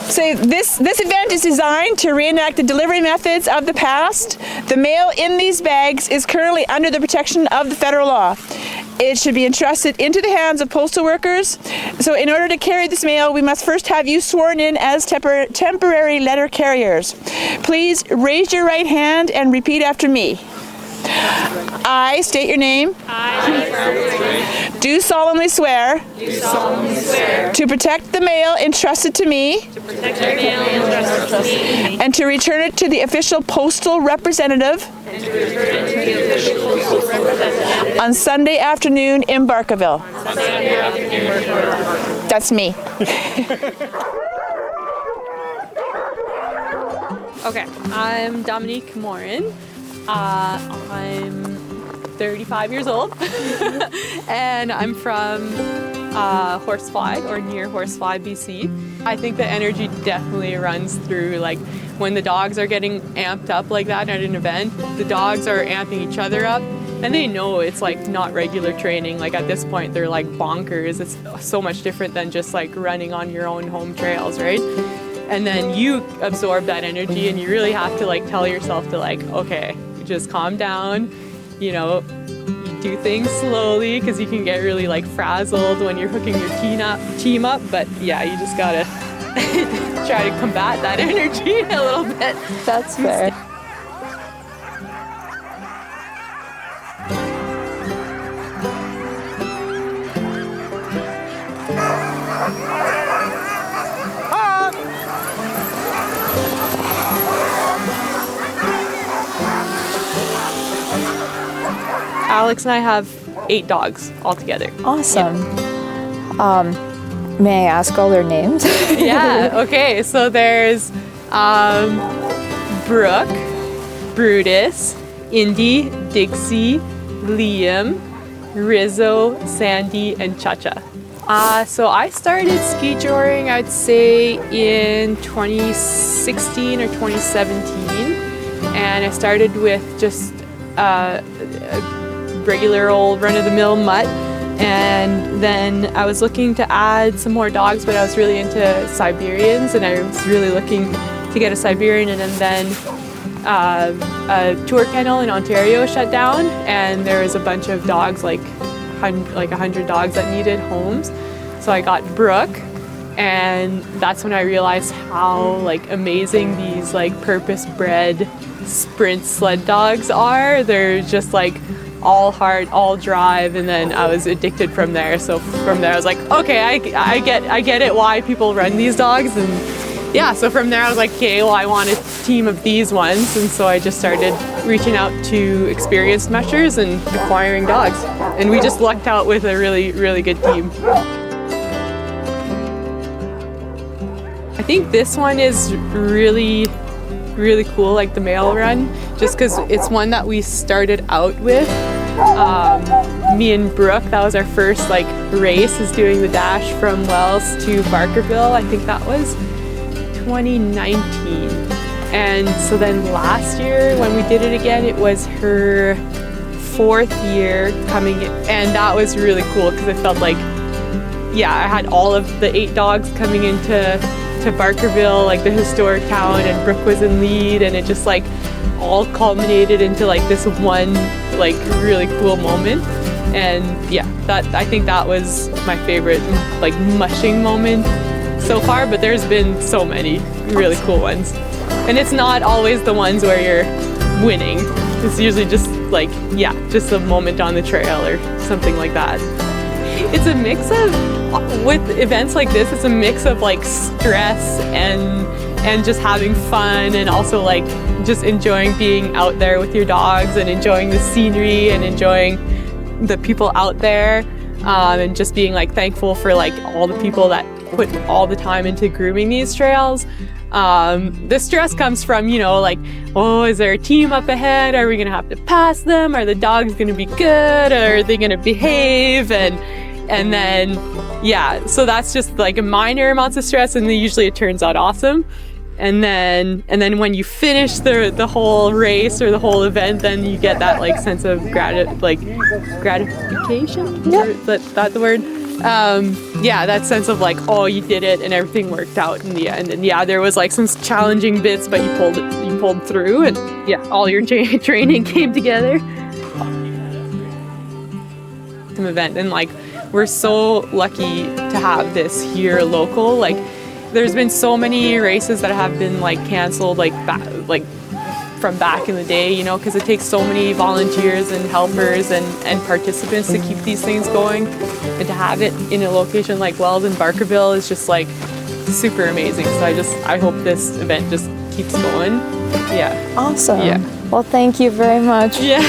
So this event is designed to reenact the delivery methods of the past. The mail in these bags is currently under the protection of the federal law. It should be entrusted into the hands of postal workers. So in order to carry this mail, we must first have you sworn in as temporary letter carriers. Please raise your right hand and repeat after me. I state your name. Do solemnly swear. To protect the mail entrusted to me. And to return it to the official postal representative. On Sunday afternoon in Barkerville. That's me. Okay, I'm Dominique Morin. I'm 35 years old and I'm from Horsefly or near Horsefly, BC. I think the energy definitely runs through, like, when the dogs are getting amped up like that at an event, the dogs are amping each other up and they know it's like not regular training. Like at this point they're like bonkers. It's so much different than just like running on your own home trails, right? And then you absorb that energy and you really have to like tell yourself to like, okay, just calm down, you know, you do things slowly because you can get really like frazzled when you're hooking your team up. But yeah, you just gotta try to combat that energy a little bit. That's fair. Alex and I have 8 dogs altogether. Awesome. May I ask all their names? Yeah, okay. So there's Brooke, Brutus, Indy, Dixie, Liam, Rizzo, Sandy, and Cha-Cha. So I started ski joring, I'd say in 2016 or 2017. And I started with just a regular old run-of-the-mill mutt, and then I was looking to add some more dogs, but I was really into Siberians, and I was really looking to get a Siberian. And then a tour kennel in Ontario shut down, and there was a bunch of dogs, like 100 dogs that needed homes. So I got Brooke, and that's when I realized how like amazing these like purpose-bred sprint sled dogs are. They're just like all heart, all drive, and then I was addicted from there. So from there I was like, okay, I get it why people run these dogs. And yeah, so from there I was like, okay, well I want a team of these ones. And so I just started reaching out to experienced mushers and acquiring dogs. And we just lucked out with a really, really good team. I think this one is really cool, like the mail run, just because it's one that we started out with. Me and Brooke, that was our first like race, is doing the dash from Wells to Barkerville. I think that was 2019. And so then last year when we did it again, it was her 4th year coming in, and that was really cool because it felt like, yeah, I had all of the 8 dogs coming into Barkerville, like the historic town, and Brooke was in lead, and it just like all culminated into like this one like really cool moment. And yeah, that I think that was my favorite like mushing moment so far, but there's been so many really cool ones. And it's not always the ones where you're winning. It's usually just like, yeah, just a moment on the trail or something like that. It's a mix of, with events like this, it's a mix of like stress and just having fun, and also like just enjoying being out there with your dogs and enjoying the scenery and enjoying the people out there, and just being like thankful for like all the people that put all the time into grooming these trails. The stress comes from, you know, like, oh, is there a team up ahead? Are we gonna have to pass them? Are the dogs gonna be good? Or are they gonna behave? And then, yeah, so that's just like a minor amounts of stress, and then usually it turns out awesome. And then when you finish the whole race or the whole event, then you get that like sense of gratification. Yeah. Is that the word? yeah, that sense of like, oh, you did it and everything worked out in the end. And yeah, there was like some challenging bits, but you pulled through, and yeah, all your training came together. Event, and like we're so lucky to have this here local. Like there's been so many races that have been like canceled like from back in the day, you know, because it takes so many volunteers and helpers and participants to keep these things going, and to have it in a location like Wells and Barkerville is just like super amazing. So I hope this event just keeps going. Yeah. Awesome. Yeah. Well, thank you very much. Yeah.